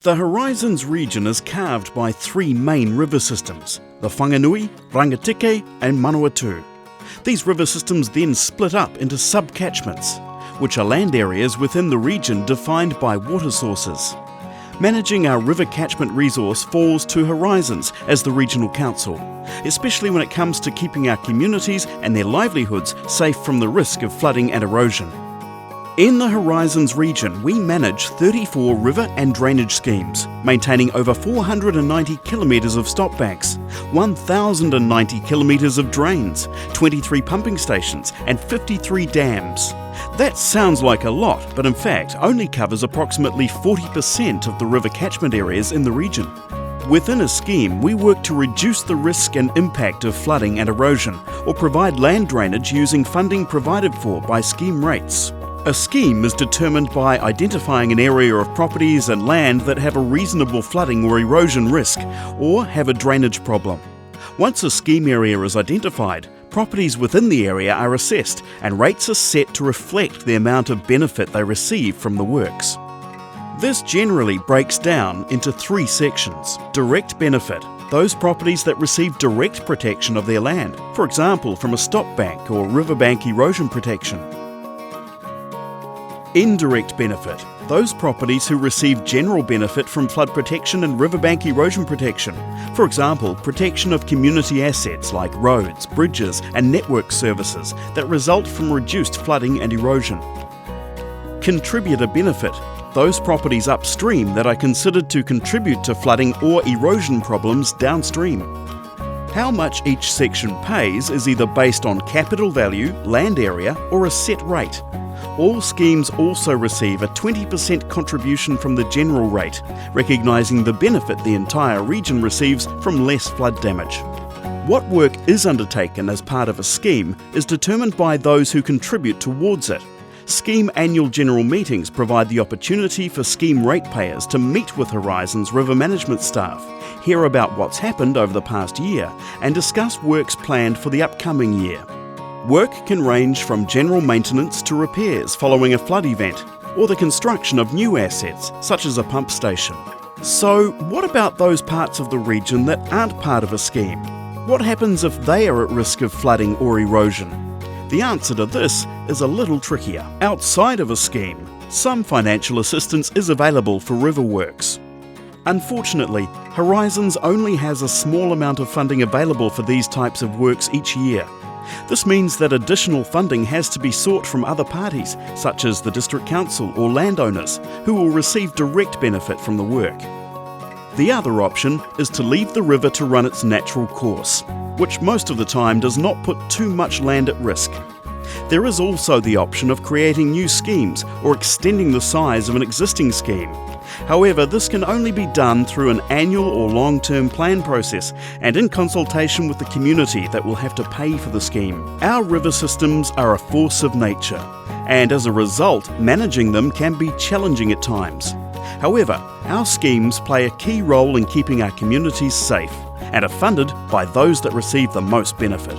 The Horizons region is carved by three main river systems, the Whanganui, Rangitikei and Manawatu. These river systems then split up into sub-catchments, which are land areas within the region defined by water sources. Managing our river catchment resource falls to Horizons as the regional council, especially when it comes to keeping our communities and their livelihoods safe from the risk of flooding and erosion. In the Horizons region, we manage 34 river and drainage schemes, maintaining over 490 kilometres of stop banks, 1,090 kilometres of drains, 23 pumping stations and 53 dams. That sounds like a lot, but in fact only covers approximately 40% of the river catchment areas in the region. Within a scheme, we work to reduce the risk and impact of flooding and erosion, or provide land drainage using funding provided for by scheme rates. A scheme is determined by identifying an area of properties and land that have a reasonable flooding or erosion risk, or have a drainage problem. Once a scheme area is identified, properties within the area are assessed and rates are set to reflect the amount of benefit they receive from the works. This generally breaks down into three sections. Direct benefit: those properties that receive direct protection of their land, for example from a stop bank or riverbank erosion protection. Indirect benefit: those properties who receive general benefit from flood protection and riverbank erosion protection, for example protection of community assets like roads, bridges and network services that result from reduced flooding and erosion. Contributor benefit: those properties upstream that are considered to contribute to flooding or erosion problems downstream. How much each section pays is either based on capital value, land area or a set rate. All schemes also receive a 20% contribution from the general rate, recognising the benefit the entire region receives from less flood damage. What work is undertaken as part of a scheme is determined by those who contribute towards it. Scheme annual general meetings provide the opportunity for scheme ratepayers to meet with Horizons river management staff, hear about what's happened over the past year, and discuss works planned for the upcoming year. Work can range from general maintenance to repairs following a flood event, or the construction of new assets, such as a pump station. So, what about those parts of the region that aren't part of a scheme? What happens if they are at risk of flooding or erosion? The answer to this is a little trickier. Outside of a scheme, some financial assistance is available for river works. Unfortunately, Horizons only has a small amount of funding available for these types of works each year. This means that additional funding has to be sought from other parties, such as the District Council or landowners, who will receive direct benefit from the work. The other option is to leave the river to run its natural course, which most of the time does not put too much land at risk. There is also the option of creating new schemes or extending the size of an existing scheme. However, this can only be done through an annual or long-term plan process and in consultation with the community that will have to pay for the scheme. Our river systems are a force of nature, and as a result, managing them can be challenging at times. However, our schemes play a key role in keeping our communities safe and are funded by those that receive the most benefit.